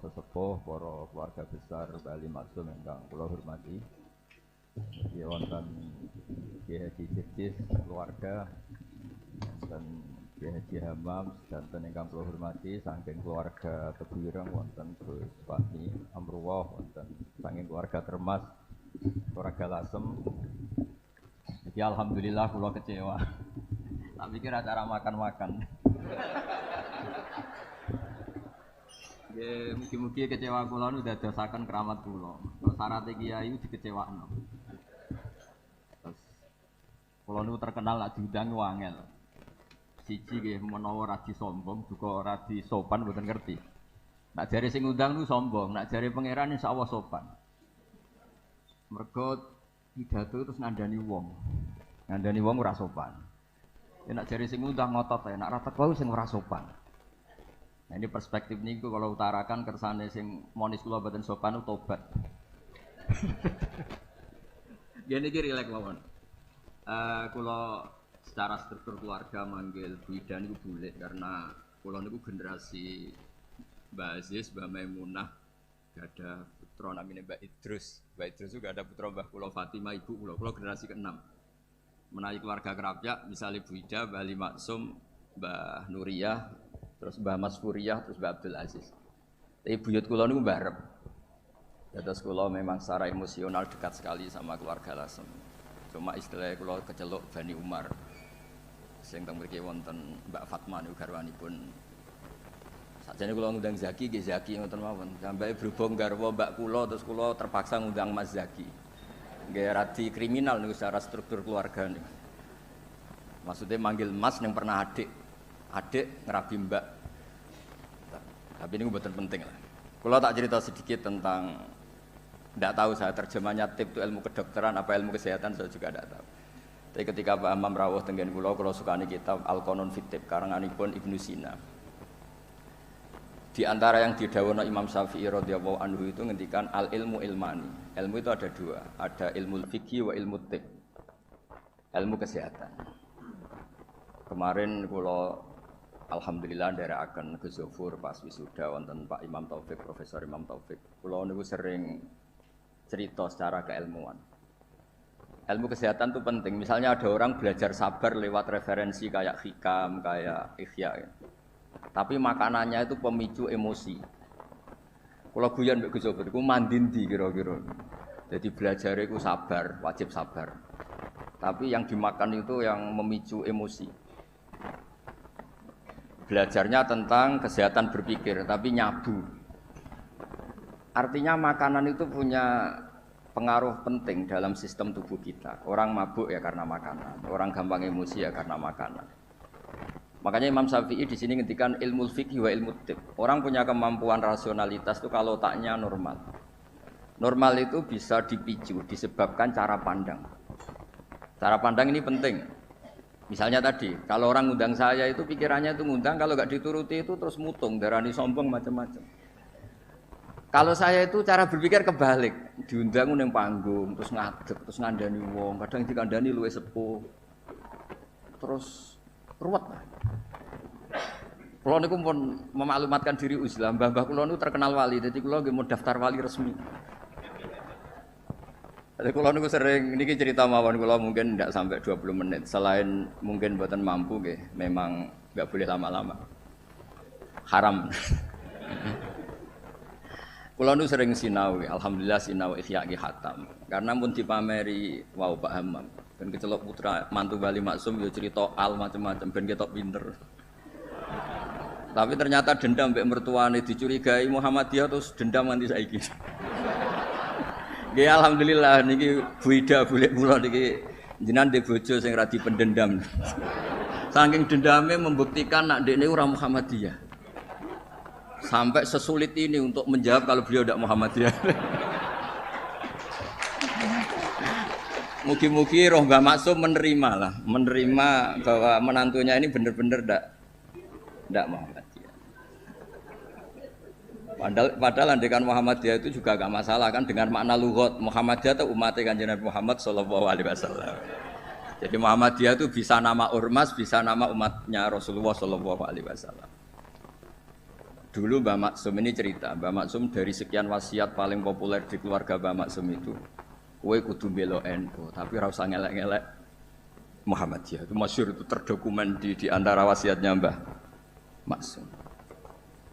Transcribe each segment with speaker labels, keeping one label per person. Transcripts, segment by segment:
Speaker 1: sesepuh, para keluarga besar Bali Maksum ingkang kula hormati. Ya wonten Kiai Haji Cis keluarga, wonten Kiai Haji Hamam sedanten ingkang kula hormati saking keluarga Tebuireng wonten Gus Fahmi Amruwah wonten saking keluarga Termas, keluarga Lasem. Jadi alhamdulillah kula kecewa. Tak pikir acara makan-makan. Ya, mugi-mugi kecewa kula nu dadosaken keramat kula. Terus syarat kiai dikecewakno. Terus kula nu terkenal lak diundang wangel. Siji nggih menawa ra disombong, duka ora disopan mboten ngerti. Nak jare sing ngundang nu sombong, nak jare pangeran insyaallah sopan. Mergo pidato terus ngandani wong. Ngandani wong ora sopan. Ya nak jare sing ngundang ngotot ae, nak ra teko sing ora sopan. Nah, ini perspektif niku kalau utarakan kersane sing monis kula boten sopan tobat. Gini iki rileks mawon. Kula secara struktur keluarga manggil Bu Ida niku bulik karena kula niku generasi Mbak Aziz, Mbak Maimunah, gak ada putra namanya Mbak Idrus. Mbak Idrus juga ada putra Mbah kula Fatimah ibu kula. Kula generasi ke-6. Menawi keluarga kerapyak misalnya Bu Ida, Mbah Ali Maksum, Mbah Nuriyah, terus Mbah Mas Furiyah, terus Mbah Abdul Aziz. Tapi buyut kula niku mbarep. Dados kula memang secara emosional dekat sekali sama keluarga Lasem. Cuma istilahnya kula keceluk Bani Umar. Sing teng mriki wonten Mbak Fatma niku garwanipun. Sakjane kula ngundang Zaki nggih Zaki ngoten mawon. Sampai berhubung garwa Mbak kula terus kula terpaksa ngundang Mas Zaki. Nggih radi kriminal niku secara struktur keluarga niku. Maksudnya manggil Mas yang pernah adik ngerabi mbak, tapi ini bukan penting lah. Kalau tak cerita sedikit tentang, tidak tahu saya terjemahnya tip itu ilmu kedokteran apa ilmu kesehatan saya juga tidak tahu. Tapi ketika Pak Amam rawuh tenggen kula sukani kitab Al-Qanun fit Tib karanganipun Ibnu Sina. Di antara yang didhawuhna Imam Syafi'i radhiyallahu anhu itu ngendikan al ilmu ilmani. Ilmu itu ada dua, ada ilmu fikih wa ilmu tib. Ilmu kesehatan. Kemarin kula alhamdulillah nderekaken Gus Zofur pas wisuda wonten Pak Imam Taufik, Profesor Imam Taufik. Kula niku sering cerita secara keilmuan. Ilmu kesehatan itu penting. Misalnya ada orang belajar sabar lewat referensi kayak hikam, kayak ihya. Ya. Tapi makanannya itu pemicu emosi. Kula guyon mbek Gus Zofur iku mandindi kira-kira. Jadi belajar itu sabar, wajib sabar. Tapi yang dimakan itu yang memicu emosi. Belajarnya tentang kesehatan berpikir, tapi nyabu. Artinya makanan itu punya pengaruh penting dalam sistem tubuh kita. Orang mabuk ya karena makanan, orang gampang emosi ya karena makanan. Makanya Imam Syafi'i di sini ngendikan ilmu fikih wa ilmu tib. Orang punya kemampuan rasionalitas itu kalau otaknya normal. Normal itu bisa dipicu, disebabkan cara pandang. Cara pandang ini penting. Misalnya tadi, kalau orang ngundang saya itu pikirannya itu ngundang, kalau nggak dituruti itu terus mutung, darani sombong macam-macam. Kalau saya itu cara berpikir kebalik, diundang nang panggung, terus ngadeg, terus ngandani wong, kadang dikandani luwih sepuh, terus ruwet. Kulo niku pun memaklumatkan diri uzlah, mbah-mbah kulo niku terkenal wali, jadi kulo nggih mau daftar wali resmi. Jadi kalau niku sering niki cerita mawon kula mungkin tidak sampai 20 menit. Selain mungkin buatan mampu nggih, memang enggak boleh lama-lama. Haram. Kula nu sering sinau, alhamdulillah sinau Ihya ki khatam. Karena pun dipameri wau Pak Hamam. Ben kecelok putra mantu Bali Maksum yo cerita al macam-macam ben ketok pinter. Tapi ternyata dendam mbek mertuane dicurigai Muhammadiyah terus dendam nganti saiki. Nggih alhamdulillah niki Bu Ida bulik kula niki jenengan ndek bojo sing ra dipendendam. Saking dendame membuktikan nak ndekne ora Muhammadiyah. Sampai sesulit ini untuk menjawab kalau beliau tidak Muhammadiyah. Mugi-mugi roh Mbah Maksum menerima bahwa menantunya ini benar-benar tidak Muhammadiyah. Padahal andekan Muhammadiyah itu juga gak masalah kan dengan makna lughat. Muhammadiyah itu umatnya Kanjeng Nabi Muhammad sallallahu alaihi wasallam. Jadi Muhammadiyah itu bisa nama ormas, bisa nama umatnya Rasulullah sallallahu alaihi wasallam. Dulu Mbah Maksum ini cerita, Mbah Maksum dari sekian wasiat paling populer di keluarga Mbah Maksum itu, kowe kudu bela NU, tapi ora usah ngelek-ngelek Muhammadiyah. Itu masyhur, itu terdokumen di antara wasiatnya Mbah Maksum.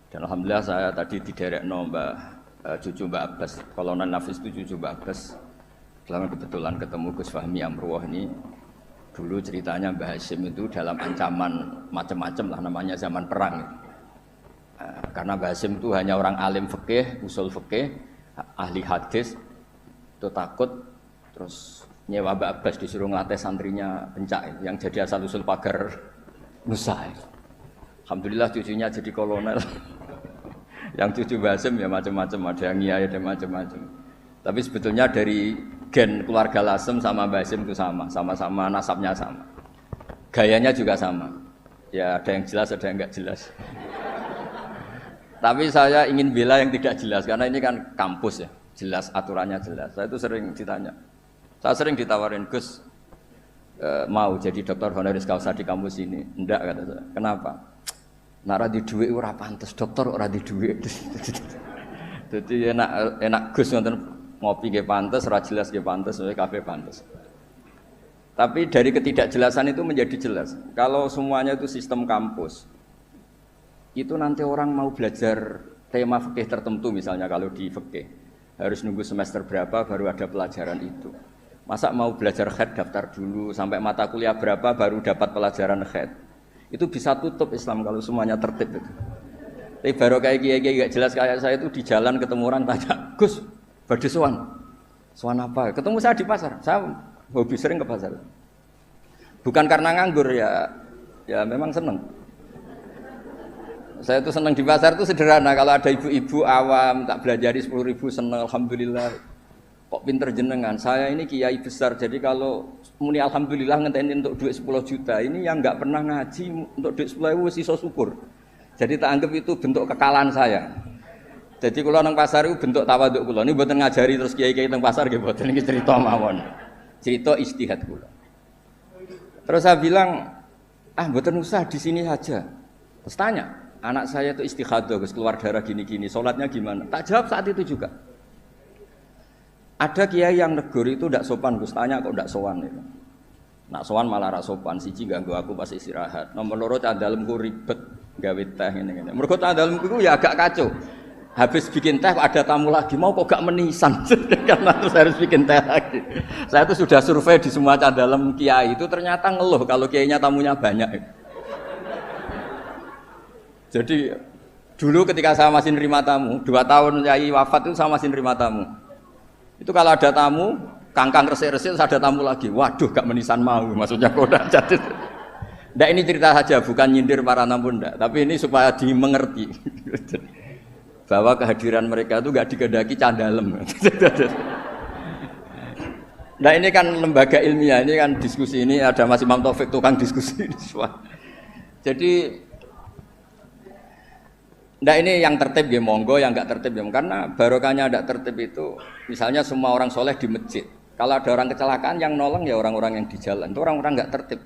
Speaker 1: Dan alhamdulillah saya tadi diderekno cucu Mbah Abbas, Kolonel Nafis itu cucu Mbah Abbas. Selama kebetulan ketemu Gus Fahmi Amruwah ini, dulu ceritanya Mbah Hasyim itu dalam ancaman macam-macam lah, namanya zaman perang. Karena Mbah Hasyim itu hanya orang alim fikih, usul fikih, ahli hadis, itu takut, terus nyewa Mbah Abbas disuruh ngelatih santrinya pencak yang jadi asal usul pagar Nusa. Alhamdulillah cucunya jadi kolonel. Yang cucu Mbah Hasyim ya macam-macam, ada yang nyai, ada macam-macam. Tapi sebetulnya dari gen keluarga Lasem sama Mbah Hasyim itu sama-sama nasabnya sama. Gayanya juga sama. Ya ada yang jelas, ada yang enggak jelas. Tapi saya ingin bela yang tidak jelas, karena ini kan kampus ya, jelas aturannya jelas. Saya itu sering ditanya, saya sering ditawarin, Gus mau jadi dokter honoris causa di kampus ini. Enggak, kata saya. Kenapa? Nara di duit ora pantes, dokter ora di duit. Jadi enak Gus nonton ngopi ge pantes, ora jelas ge pantes, kafe pantes. Tapi dari ketidakjelasan itu menjadi jelas. Kalau semuanya itu sistem kampus, itu nanti orang mau belajar tema fikih tertentu, misalnya kalau di fikih harus nunggu semester berapa baru ada pelajaran itu. Masa mau belajar khed daftar dulu sampai mata kuliah berapa baru dapat pelajaran khed. Itu bisa tutup Islam kalau semuanya tertib itu. Tapi baru kayak kiai gak jelas kayak saya itu di jalan ketemu orang tanya, Gus, badhe sowan apa? Ketemu saya di pasar. Saya hobi sering ke pasar. Bukan karena nganggur ya memang seneng. Saya tuh senang di pasar tuh sederhana, kalau ada ibu-ibu awam tak belajari 10.000 senang, alhamdulillah. Kok pinter jenengan? Saya ini kiai besar, jadi kalau muni alhamdulillah ngenteni untuk duit 10 juta, ini yang nggak pernah ngaji untuk duit 10.000 iso syukur. Jadi tak anggap itu bentuk kekalahan saya. Jadi kalau nang pasar itu bentuk tawaduk kula. Ini mboten ngajari terus kiai-kiai nang pasar nggih mboten, iki cerita mawon. Cerita ijtihad kula. Terus saya bilang, mboten usah di sini saja. Terus tanya, anak saya itu istighadah, Gus, keluar darah gini-gini, sholatnya gimana? Tak jawab saat itu juga. Ada kiai yang negur itu tidak sopan, Gus, tanya kok tidak sowan itu. Nak sowan malah ra sopan, siji ganggu aku pas istirahat. Nomor loro cah dalemku ribet gawe teh ngene-ngene. Mergo cah dalemku ya agak kacau. Habis bikin teh kok ada tamu lagi, mau kok gak menisan. Karena terus harus bikin teh lagi. Saya itu sudah survei di semua cah dalem kiai itu ternyata ngeluh kalau kiainya tamunya banyak. Jadi dulu ketika saya masih nerima tamu, 2 tahun Yai wafat itu saya masih nerima tamu. Itu kalau ada tamu, kangkang resik-resik ada tamu lagi. Waduh, gak menisan mau, maksudnya koda jadi. Ndak, ini cerita saja, bukan nyindir para tamu ndak, tapi ini supaya dimengerti bahwa kehadiran mereka itu gak dikehendaki candalem. Nah ini kan lembaga ilmiah, ini kan diskusi, ini ada Mas Imam Taufik tukang diskusi. Jadi ndak, ini yang tertib ya monggo, yang enggak tertib ya, karena barokahnya ndak tertib itu misalnya semua orang soleh di masjid. Kalau ada orang kecelakaan yang nolong ya orang-orang yang di jalan. Itu orang-orang enggak tertib.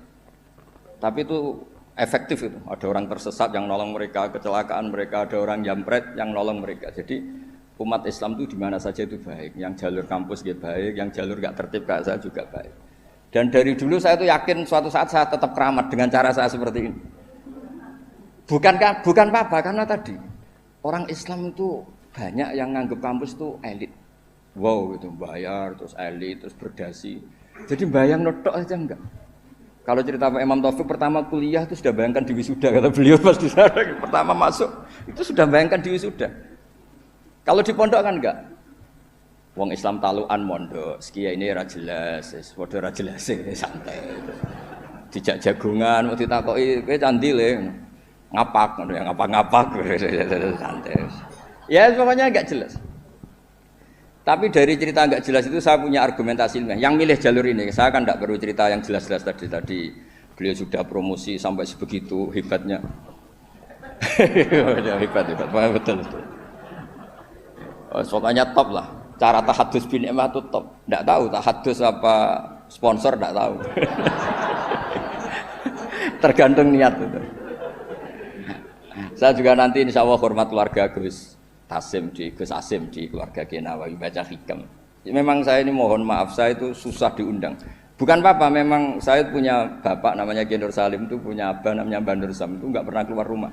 Speaker 1: Tapi itu efektif itu. Ada orang tersesat yang nolong mereka, kecelakaan mereka, ada orang jampret yang nolong mereka. Jadi umat Islam itu di mana saja itu baik. Yang jalur kampus gitu baik, yang jalur enggak tertib kayak saya juga baik. Dan dari dulu saya itu yakin suatu saat saya tetap keramat dengan cara saya seperti ini. Bukan apa-apa, karena tadi orang Islam itu banyak yang nganggep kampus itu elit. Wow, itu bayar, terus elit, terus berdasi. Jadi bayang notok aja enggak. Kalau cerita Pak Imam Taufik pertama kuliah itu sudah bayangkan di wisuda, kata beliau pas di sana pertama masuk itu sudah bayangkan di wisuda. Kalau di pondok kan enggak. Wong Islam talukan mondok, sekian ini ra jelas, padha ra jelas santai. Dijak jagungan, mau ditakoki kowe candi le. Ngapak, ngapak santai. Ya pokoknya enggak jelas. Tapi dari cerita enggak jelas itu saya punya argumentasi ilmiah. Yang milih jalur ini, saya kan enggak perlu cerita yang jelas-jelas tadi. Beliau sudah promosi sampai sebegitu hebatnya. hebat, betul. Pokoknya top lah. Cara tahadus bin Emah itu top. Enggak tahu tahadus apa sponsor enggak tahu. Tergantung niat itu. Saya juga nanti insya Allah hormat keluarga Gus Asim di keluarga Genawawi baca hikam. Memang saya ini mohon maaf, saya itu susah diundang. Bukan apa-apa, memang saya punya bapak namanya Gen Nur Salim itu, punya abah namanya Mbak Nur Sam itu nggak pernah keluar rumah.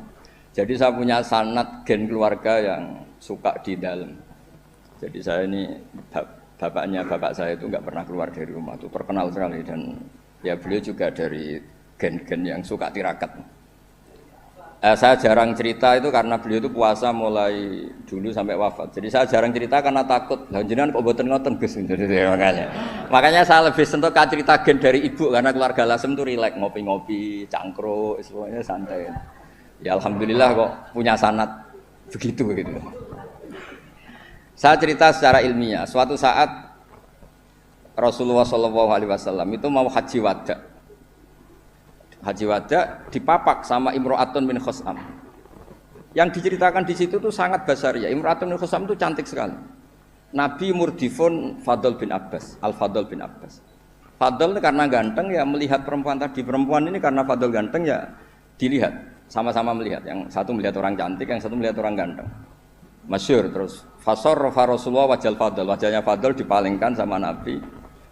Speaker 1: Jadi saya punya sanad gen keluarga yang suka di dalam. Jadi saya ini bapaknya bapak saya itu nggak pernah keluar dari rumah, itu terkenal sekali, dan ya beliau juga dari gen-gen yang suka tirakat. Saya jarang cerita itu karena beliau itu puasa mulai dulu sampai wafat. Jadi saya jarang cerita karena takut. Lah jenengan kok mboten ngoten Gus. Makanya saya lebih sentuh cerita gen dari ibu karena keluarga Lasem itu rileks, ngopi-ngopi, cangkruk, semuanya santai. Ya alhamdulillah kok punya sanad begitu. Saya cerita secara ilmiah. Suatu saat Rasulullah SAW itu mau haji wada. Haji wada dipapak sama Imro'atun bin Khosam. Yang diceritakan di situ tuh sangat besar ya. Imro'atun bin Khosam itu cantik sekali. Nabi murdifun Fadl bin Abbas, Al-Fadl bin Abbas. Fadl karena ganteng ya melihat perempuan tadi. Perempuan ini karena Fadl ganteng ya dilihat. Sama-sama melihat. Yang satu melihat orang cantik, yang satu melihat orang ganteng. Masyhur terus. Fasarrafa Rasulullah wajal Fadl. Wajahnya Fadl dipalingkan sama Nabi.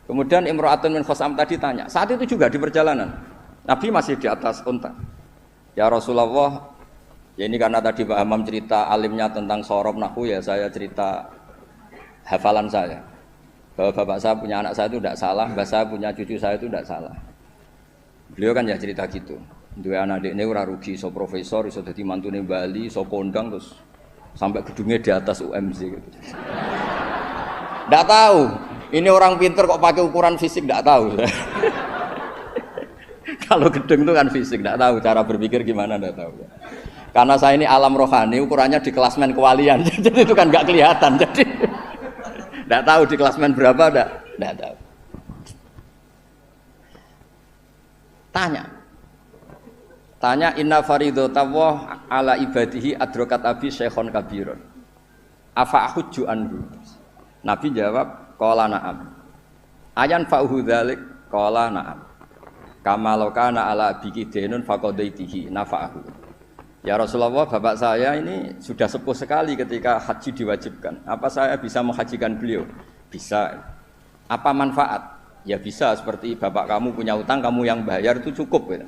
Speaker 1: Kemudian Imro'atun bin Khosam tadi tanya. Saat itu juga di perjalanan. Nabi masih di atas unta. Ya Rasulullah, ya ini karena tadi Pak Hamam cerita alimnya tentang sorob nahu, ya saya cerita hafalan saya. Bahwa bapak saya punya anak saya itu tidak salah, bapak saya punya cucu saya itu tidak salah. Beliau kan ya cerita gitu. Dua anak ini ora rugi, so profesor, so jadi mantune Bali, so kondang terus sampai gedungnya di atas UMZ gitu. Tidak tahu. Ini orang pinter kok pakai ukuran fisik, tidak tahu. Kalau gedung itu kan fisik, tidak tahu cara berpikir gimana, tidak tahu. Karena saya ini alam rohani, ukurannya di klasmen kewalian, jadi itu kan nggak kelihatan. Jadi tidak tahu di klasmen berapa, tidak tahu. Tanya inna faridotawah ala ibadihi adrokat abi syekhon kabiron. Afa ahujju anhu. Nabi jawab, qala na'am. Ayan fa'uhu dzalik, qala na'am. Kama lokana ala biki denun faqadaitihi nafa'ahu. Ya Rasulullah, bapak saya ini sudah sepuh sekali ketika haji diwajibkan. Apa saya bisa menghajikan beliau? Bisa. Apa manfaat? Ya bisa, seperti bapak kamu punya utang, kamu yang bayar itu cukup. Ya.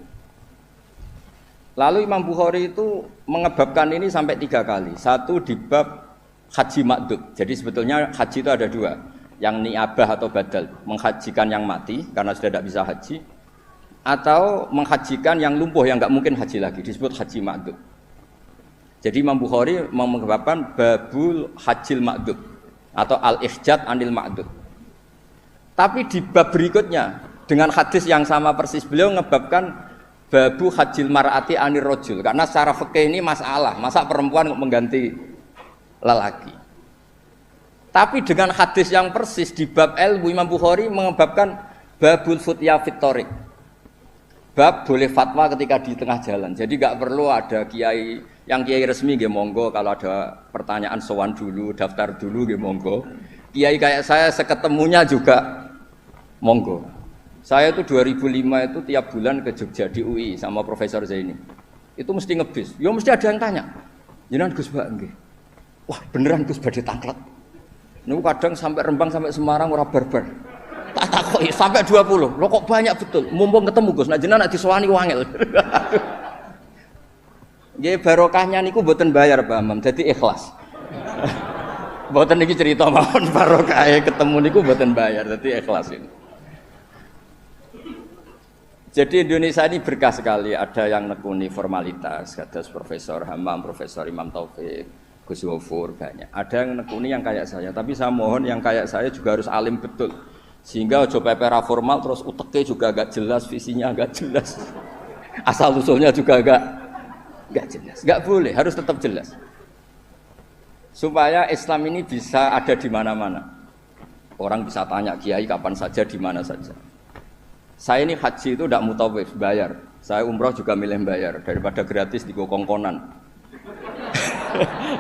Speaker 1: Lalu Imam Bukhari itu mengebabkan ini sampai 3 kali. Satu di bab haji makdud. Jadi sebetulnya haji itu ada 2. Yang niabah atau badal. Menghajikan yang mati karena sudah tidak bisa haji. Atau menghajikan yang lumpuh yang nggak mungkin haji lagi, disebut haji ma'dud. Jadi Imam Bukhari mengebabkan babul hajil ma'dud atau al-ihjad anil ma'dud. Tapi di bab berikutnya dengan hadis yang sama persis beliau mengebabkan babu hajil mar'ati anir rojul, karena secara fikih ini masalah, masa perempuan mengganti lelaki. Tapi dengan hadis yang persis di bab ilmu Imam Bukhari mengebabkan babul futya fitorik. Bab boleh fatwa ketika di tengah jalan. Jadi nggak perlu ada kiai yang kiai resmi nggih monggo, kalau ada pertanyaan sowan dulu, daftar dulu nggih monggo. Kiai kayak saya seketemunya juga monggo. Saya itu 2005 itu tiap bulan ke Jogja di UI sama Profesor Zaini. Itu mesti ngebis. Ya mesti ada yang tanya. Jenengan Gus Mbak nggih. Wah, beneran Gus badhe tanglet. Niku kadang sampai Rembang sampai Semarang ora barbar. Tak takoki sampai 20. Loh kok banyak betul. Mumpung ketemu Gus, nek jenengan nek disowani wangel. Nggih barokahnya niku mboten bayar Pak Amam, dadi ikhlas. Mboten niki cerita mawon barokahe ketemu niku mboten bayar, dadi ikhlas ini. Jadi Indonesia ini berkah sekali, ada yang nekuni formalitas, kados Profesor Hamam, Profesor Imam Taufik, Gus Wofur banyak. Ada yang nekuni yang kayak saya, tapi saya mohon yang kayak saya juga harus alim betul. Sehingga ojo pepera formal terus uteke juga agak jelas, visinya agak jelas, asal usulnya juga agak jelas. Enggak boleh, harus tetap jelas. Supaya Islam ini bisa ada di mana-mana. Orang bisa tanya kiai kapan saja, di mana saja. Saya ini haji itu tidak mutawif, bayar. Saya umroh juga milih bayar daripada gratis di kongkonan.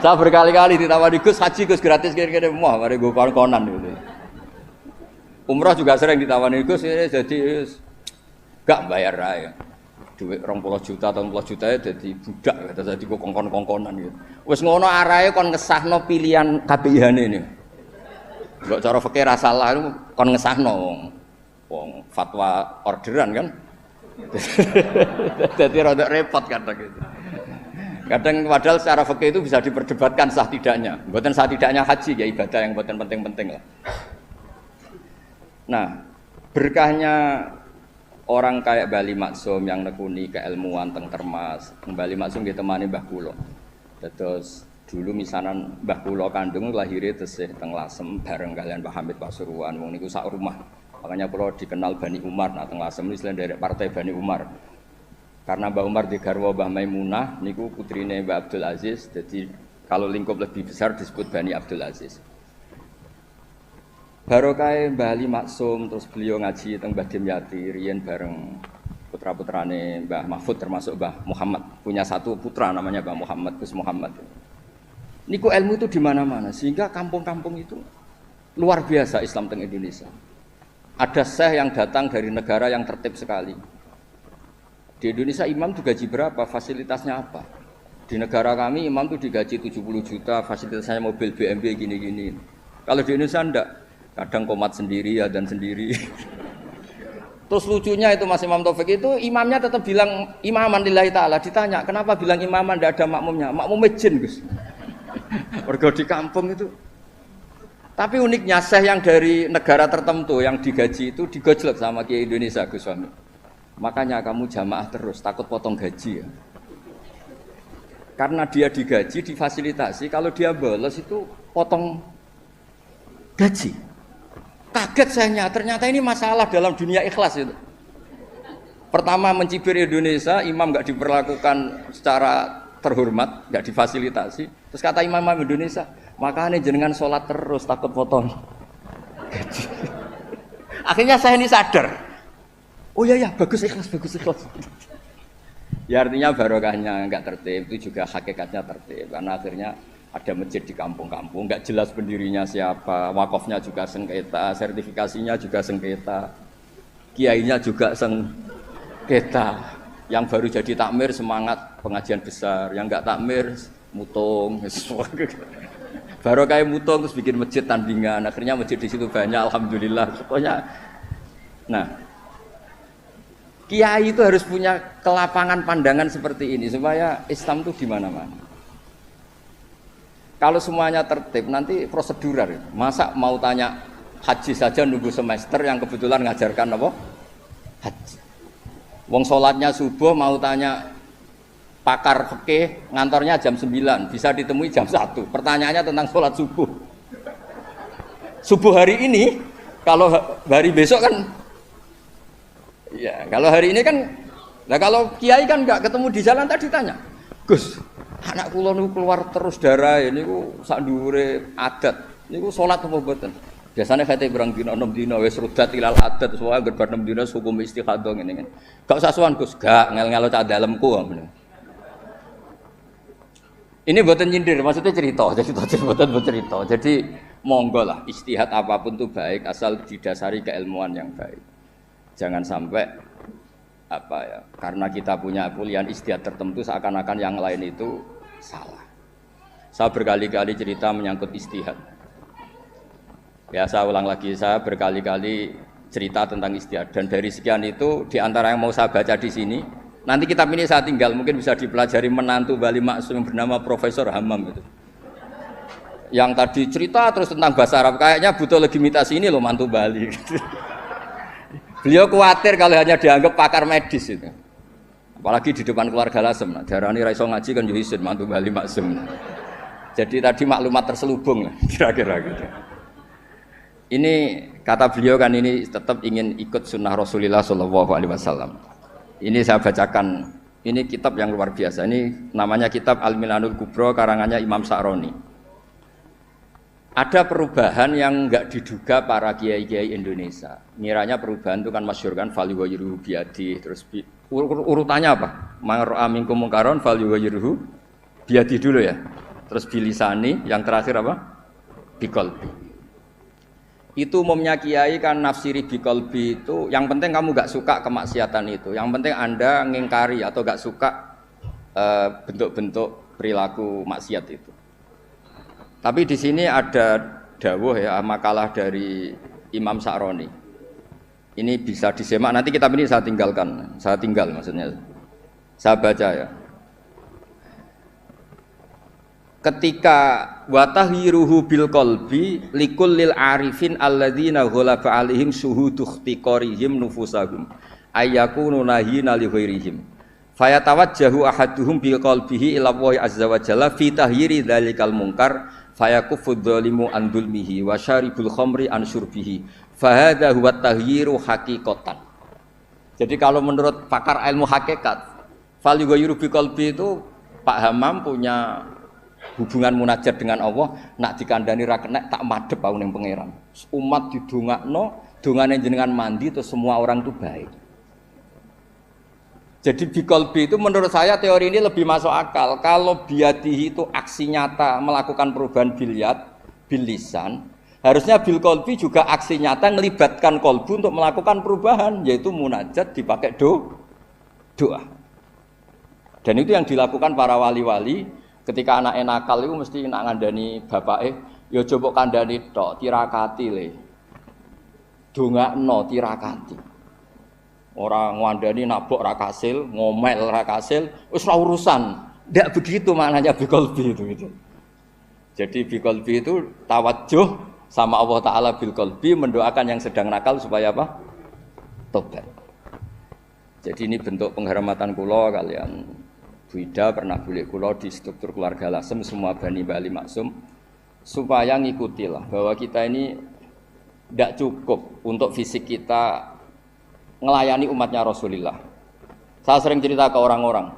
Speaker 1: Saya berkali-kali ditawari Gus haji Gus gratis kira-kira mau mari gue kongkonan dulu. Umroh juga sering ditawani Gus, jadi gak bayar raya. duit 20 juta atau 30 juta jadi budak kata jadi kongkon-kongkonan gitu. Wis ngono arahe kon ngesahno pilihan KPIH-ne ini. Mbok cara fikih ra salah kon ngesahno wong fatwa orderan kan. Jadi rada repot kadang gitu. Kadang padahal secara fikih itu bisa diperdebatkan sah tidaknya. Mboten sah tidaknya haji ya ibadah yang mboten penting-penting lah. Nah, berkahnya orang kayak Bali Maksum yang nekuni keilmuan teng Termas, Bali Maksum ditemani Mbah kula. Terus dulu misanan Mbah kula kandung lahirnya tesih teng Lasem bareng kalian Pak Hamid Pasuruan wong niku sak rumah. Makanya kula dikenal Bani Umar nah teng Lasem iki dari partai Bani Umar. Karena Mbah Umar digarwa Mbah Maimunah niku putrine Mbah Abdul Aziz. Jadi kalau lingkup lebih besar disebut Bani Abdul Aziz. Barokah Mbah Ali Maksum terus beliau ngaji teng Mbah Dimyati riyen bareng putra-putrane Mbah Mahfud termasuk Mbah Muhammad. Punya satu putra namanya Mbah Muhammad, Gus Muhammad. Niku ilmu itu di mana-mana sehingga kampung-kampung itu luar biasa Islam teng Indonesia. Ada syekh yang datang dari negara yang tertib sekali. Di Indonesia imam digaji berapa? Fasilitasnya apa? Di negara kami imam itu digaji 70 juta, fasilitasnya mobil BMW gini-gini. Kalau di Indonesia enggak, kadang komat sendiri, adzan sendiri. Terus lucunya itu Mas Imam Taufik itu imamnya tetap bilang imaman lillahi ta'ala. Ditanya, kenapa bilang imaman enggak ada makmumnya? Makmumnya jin, Gus. Warga di kampung itu. Tapi uniknya syekh yang dari negara tertentu yang digaji itu digojlok sama Kiai Indonesia Gus Fahmi. Makanya kamu jamaah terus, takut potong gaji ya. Karena dia digaji, difasilitasi, kalau dia bolos itu potong gaji. Kaget saya, ternyata ini masalah dalam dunia ikhlas itu. Pertama mencibir Indonesia, imam nggak diperlakukan secara terhormat, nggak difasilitasi. Terus kata imam Indonesia, makanya jenengan sholat terus, takut potong gaji. Akhirnya saya ini sadar. Oh ya, bagus ikhlas. Ya artinya barokahnya enggak tertib itu juga hakikatnya tertib karena akhirnya ada masjid di kampung-kampung enggak jelas pendirinya siapa, wakafnya juga sengketa, sertifikasinya juga sengketa, kiainya juga sengketa. Yang baru jadi takmir semangat pengajian besar, yang enggak takmir mutung. Barokah mutung terus bikin masjid tandingan, akhirnya masjid di situ banyak alhamdulillah. Pokoknya nah kiai itu harus punya kelapangan pandangan seperti ini supaya Islam itu di mana-mana. Kalau semuanya tertib nanti prosedural. Masa mau tanya haji saja nunggu semester yang kebetulan ngajarkan apa? Haji. Wong sholatnya subuh mau tanya pakar fikih ngantornya jam 9, bisa ditemui jam 1. Pertanyaannya tentang sholat subuh. Subuh hari ini, kalau hari besok kan ya, kalau hari ini kan, nah kalau kiai kan nggak ketemu di jalan tadi tanya, Gus, anak kula niku keluar terus darah, ini ku sak dhuwure adat, ini ku sholat apa mboten? Biasanya kate berang dina 6 dina wis rudat ilal adat, soalnya gerbar 6 dina hukum istihadah ngene kan. Gak usah suwan Gus, gak ngel-ngelo cah dalemku. Ini mboten nyindir, maksudnya cerita, jadi mboten cerita. Jadi monggo lah istihad apapun itu baik asal didasari keilmuan yang baik. Jangan sampai apa ya, karena kita punya pilihan istihad tertentu seakan-akan yang lain itu salah. Saya berkali-kali cerita menyangkut istihad. Ya saya ulang lagi, saya berkali-kali cerita tentang istihad dan dari sekian itu di antara yang mau saya baca di sini, nanti kitab ini saya tinggal mungkin bisa dipelajari menantu Bali Maksum yang bernama Profesor Hammam itu. Yang tadi cerita terus tentang bahasa Arab, kayaknya butuh legitimasi ini loh mantu Bali. Beliau khawatir kalau hanya dianggap pakar medis itu. Apalagi di depan keluarga Lasem. Nah, darani ra iso ngaji kan yo isin mantu Bali Maksum. Jadi tadi maklumat terselubung lah kira-kira gitu. Ini kata beliau kan ini tetap ingin ikut sunnah Rasulullah Shallallahu Alaihi Wasallam. Ini saya bacakan. Ini kitab yang luar biasa. Ini namanya kitab Al-Milanul Kubro karangannya Imam Sa'roni. Ada perubahan yang enggak diduga para kiai-kiai Indonesia. Ngiranya perubahan itu kan masyhur kan fal yughayyiruhu biyadi, terus urutannya apa? Man ra'a minkum munkaron fal yughayyiruhu biyadi dulu ya. Terus bilisani, yang terakhir apa? Biqalbi.
Speaker 2: Itu umumnya kiai kan nafsiri biqalbi itu yang penting kamu gak suka kemaksiatan itu. Yang penting Anda ngingkari atau gak suka bentuk-bentuk perilaku maksiat itu. Tapi di sini ada dawuh ya makalah dari Imam Sa'roni. Ini bisa disemak nanti kitab ini saya tinggalkan. Saya tinggal maksudnya. Saya baca ya. Ketika watahhiruhu bil qalbi likullil arifin alladzina ghalaba alaihim syuhudu ikhtiqarihim nufusahum ayyakunu nahina li ghairihim fayatawajjahu ahaduhum bil qalbihi ila Allah azza wa jalla fi tahyiri dzalikal munkar fayakuffu dzalimu an dzulmihi wa syaribul khamri an syurbihi fahadha huwa tahyiru haqiqatan. Jadi kalau menurut pakar ilmu hakikat fal yughayyiru bi qalbi itu Pak Hamam punya hubungan munajat dengan Allah nak dikandani ra kena tak madhep aku ning pangeran. Umat didongakno, dongane jenengan mandi terus semua orang itu baik. Jadi biqalbi itu menurut saya teori ini lebih masuk akal. Kalau biadihi itu aksi nyata melakukan perubahan bil lisan, harusnya bil qalbi juga aksi nyata melibatkan qalbu untuk melakukan perubahan yaitu munajat dipakai doa. Dan itu yang dilakukan para wali-wali. Ketika anak nakal itu mesti nak ngandani bapake, ya coba kandani tok, tirakati le. Dongakno tirakati. Orang ngandani nabok ra kasil, ngomel ra kasil, wis ora urusan. Ndak begitu maknanya biqalbi itu gitu. Jadi biqalbi itu tawajjuh sama Allah taala bil qalbi mendoakan yang sedang nakal supaya apa? Tobat. Jadi ini bentuk penghormatan kula kalian Bu Ida pernah boleh kula di struktur keluarga Lasem semua Bani Bali Maksum supaya ngikutilah bahwa kita ini tidak cukup untuk fisik kita ngelayani umatnya Rasulullah. Saya sering cerita ke orang-orang,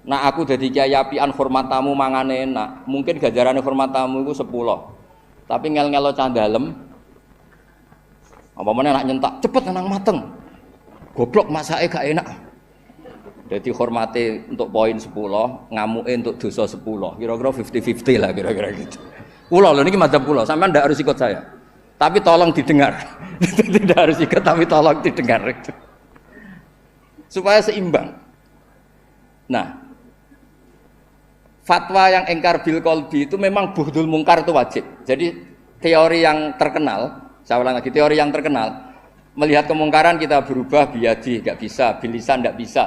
Speaker 2: nah aku jadi kiai apian hormat tamu mangane enak, mungkin gajaran hormat tamu itu 10, tapi ngel-ngelo candalem, apa mana nak nyentak, cepet nang mateng, goblok masake gak enak. Jadi hormati untuk poin 10, ngamuke untuk dosa 10. Kira-kira 50-50 lah kira-kira gitu. Kula lho niki madzhab kula, sampean ndak harus ikut saya. Tapi tolong didengar. Tidak harus ikut tapi tolong didengar. Supaya seimbang. Nah, fatwa yang engkar bil qalbi itu memang buhdul mungkar itu wajib. Jadi teori yang terkenal, saya ulang lagi, teori yang terkenal melihat kemungkaran kita berubah biadi, enggak bisa, bilisan enggak bisa.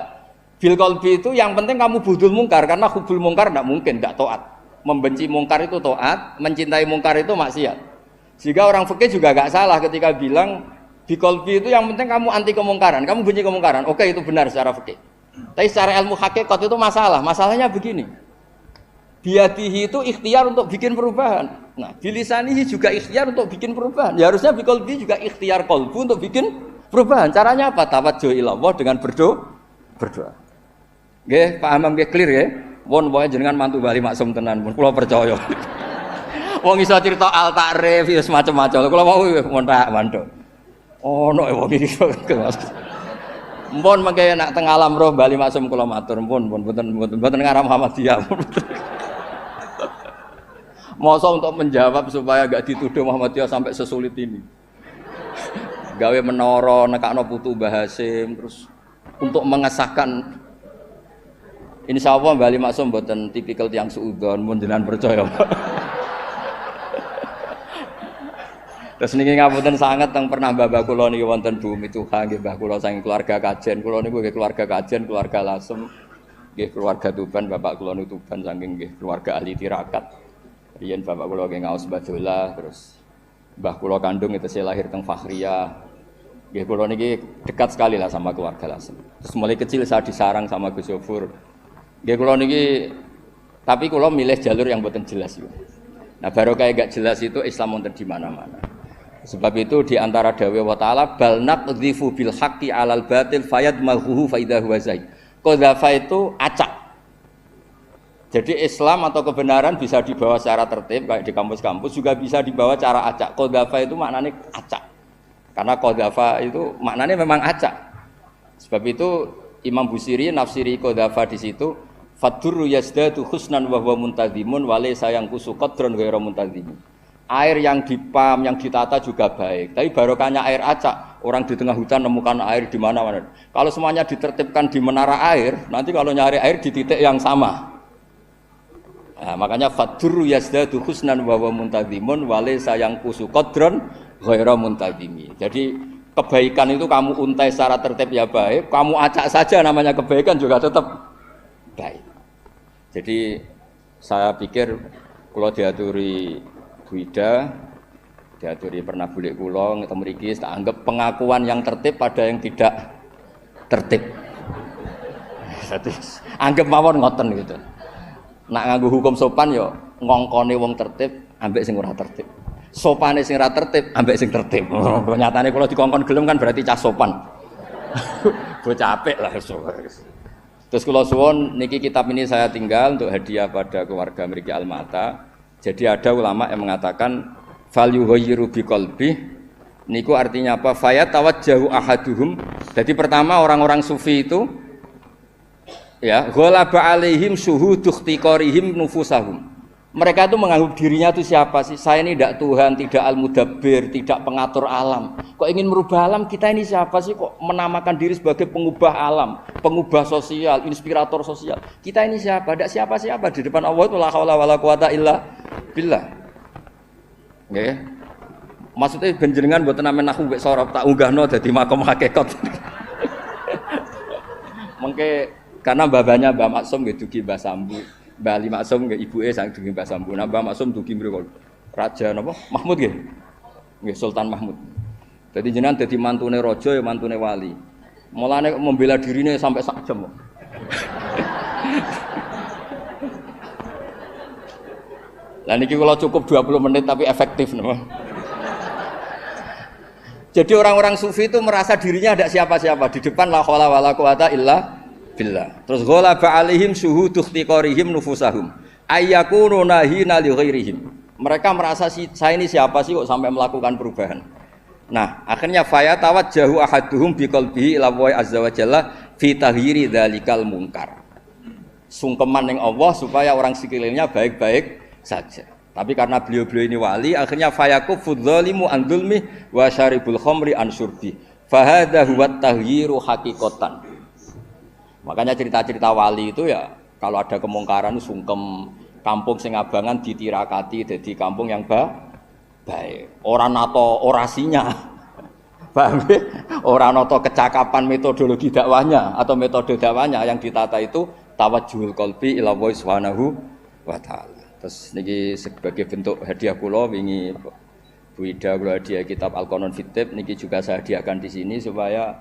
Speaker 2: Bil qalbi itu yang penting kamu budul mungkar karena hubul mungkar tidak mungkin tidak taat. Membenci mungkar itu taat, mencintai mungkar itu maksiat. Sehingga orang fikih juga gak salah ketika bilang bil qalbi itu yang penting kamu anti kemungkaran, kamu benci kemungkaran. Oke itu benar secara fikih. Tapi secara ilmu hakikat itu masalah. Masalahnya begini. Biadihi itu ikhtiar untuk bikin perubahan. Nah, bilisanihi juga ikhtiar untuk bikin perubahan. Ya harusnya bil qalbi juga ikhtiar qalbu untuk bikin perubahan. Caranya apa? Tawajjuh ila Allah dengan berdoa. Nggih, Pak Hamam nggih clear ya. Wong wae jenengan mantu Bali Maksum tenan pun kula percaya. Wong iso cerita al takrif wis macam-macam. Kula mau montak mandho. Ono wong iki Mas. Mpun mengke nak teng alam roh Bali Maksum kula matur mpun mboten ngarah Muhammadiyah. Masa untuk menjawab supaya gak dituduh Muhammadiyah sampai sesulit ini. Gawe menara nekakno putu Mbah Hasim terus untuk mengesahkan. Insya Allah Bali Maksum mboten tipikal tiang suudzon mun jenengan percaya. Terus niki ngapunten sanget teng pernah mbah kula niki wonten bumi Tuhan nggih mbah kula saking keluarga kajen. Kula niku nggih keluarga kajen, keluarga Lasem, nggih keluarga Tuban, bapak kula niku Tuban saking nggih keluarga ahli tirakat. Riyen bapak kula nggih ngaos badola terus mbah kula kandung itu saya lahir teng Fakhriyah. Nggih kula niki dekat sekali lah sama keluarga Lasem. Terus mulai kecil saya disarang sama Gus Yofur. Nggih kula niki tapi kula milih jalur yang mboten jelas yo. Nah, baru kayak gak jelas itu Islam wonten di mana-mana. Sebab itu di antara dawuh wa ta'ala bal naqdhifu bil haqqi 'alal batil fayadmaghuhu fa idza huwa zaid. Qadzafa itu acak. Jadi Islam atau kebenaran bisa dibawa secara tertib kayak di kampus-kampus juga bisa dibawa cara acak. Qadzafa itu maknanya acak. Karena qadzafa itu maknanya memang acak. Sebab itu Imam Busiri nafsiri qadzafa di situ fadurru yazdatu husnan wa huwa muntazimun wa laysa yanqusu qadran ghairu muntazimin. Air yang dipam, yang ditata juga baik. Tapi barokahnya air acak, orang di tengah hutan nemukan air di mana-mana. Kalau semuanya ditertibkan di menara air, nanti kalau nyari air di titik yang sama. Nah, makanya fadur yazdadu husnan wa muntazimun wale sayang kusu qadron ghaira muntazimi. Jadi kebaikan itu kamu untai secara tertib ya baik, kamu acak saja namanya kebaikan juga tetap baik. Jadi saya pikir kalau diaturi Bu Ida, diaturi pernah bulik kula ketemu mriki tak anggap pengakuan yang tertib pada yang tidak tertib. Jadi anggap mawon ngoten gitu. Nak nganggo hukum sopan yo ngongkone wong tertib ambek sing ora tertib. Sopane sing ora tertib ambek sing tertib. Nyatane kula dikongkon gelem kan berarti cah sopan. Bocah apik lah. Terus kula suwun niki kitab ini saya tinggal untuk hadiah pada keluarga mriki Almata. Jadi ada ulama yang mengatakan fal yughayyiru biqalbi niku artinya apa? Faya tawajjahu ahaduhum. Jadi pertama orang-orang sufi itu ya, ghalaba alaihim syuhudu ikhtiqarihim nufusahum. Mereka itu menganggap dirinya itu siapa sih? Saya ini tidak Tuhan, tidak al-mudabbir, tidak pengatur alam. Kok ingin merubah alam? Kita ini siapa sih? Kok menamakan diri sebagai pengubah alam, pengubah sosial, inspirator sosial? Kita ini siapa? Tidak siapa-siapa di depan Allah itu la haula wala quwata illa billah. Nggih. Maksudnya benjenengan mboten amen aku mbek sorop tak unggahno dadi makom hakikat. Mengke karena babanya Mbah Maksum nggih dugi Mbah Sambu, Mbah Ali Maksum nggih ibuke sang dugi Mbah Sambu. Nah Mbah Maksum dugi mriku Raja napa? Mahmud nggih. Nggih Sultan Mahmud. Jadi jenengan dadi mantune raja ya mantune wali. Mulane membela dirine sampai sak jam. Lah niki kula cukup 20 menit tapi efektif napa? Jadi orang-orang sufi itu merasa dirinya ada siapa-siapa di depan la haula wala quwata illa billah. Terus ghalaba alaihim syuhudu ikhtiqarihim nufusahum ayyakunu nahina li ghairihim. Mereka merasa saya ini siapa sih kok sampai melakukan perubahan. Nah, akhirnya faya tawajjahu ahaduhum biqalbihi ila wa azza wa jalla fi tahyiri dzalikal munkar. Sungkeman ning Allah supaya orang sekelilingnya baik-baik saja. Tapi karena beliau-beliau ini wali, akhirnya fayakufu dzalimu an dzulmi wa syaribul khamri an syurbi. Fa hadza huwa taghyiru haqiqatan. Makanya cerita-cerita wali itu ya kalau ada kemungkaran sungkem, kampung sing abangan ditirakati jadi kampung yang baik. Ora nato orasinya. Paham ya? Ora nato kecakapan metodologi dakwahnya atau metode dakwahnya yang ditata itu tawajjuhul qalbi ila Allah Subhanahu wa taala. Terus niki sebagai bentuk hadiah kula wingi Bu Ida kula hadiah kitab Al-Qanon fit Tib niki juga saya hadiahkan di sini supaya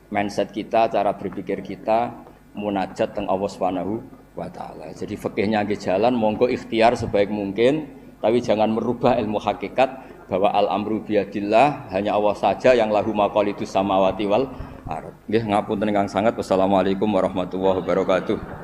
Speaker 2: mindset kita, cara berpikir kita munajat teng Allah Subhanahu wa taala. Jadi fikihnya nggih jalan monggo ikhtiar sebaik mungkin tapi jangan merubah ilmu hakikat bahwa al-amru biyadillah hanya Allah saja yang lahu maqalidus samawati wal ardh. Nggih ngapunten ingkang sanget. Wassalamualaikum warahmatullahi wabarakatuh.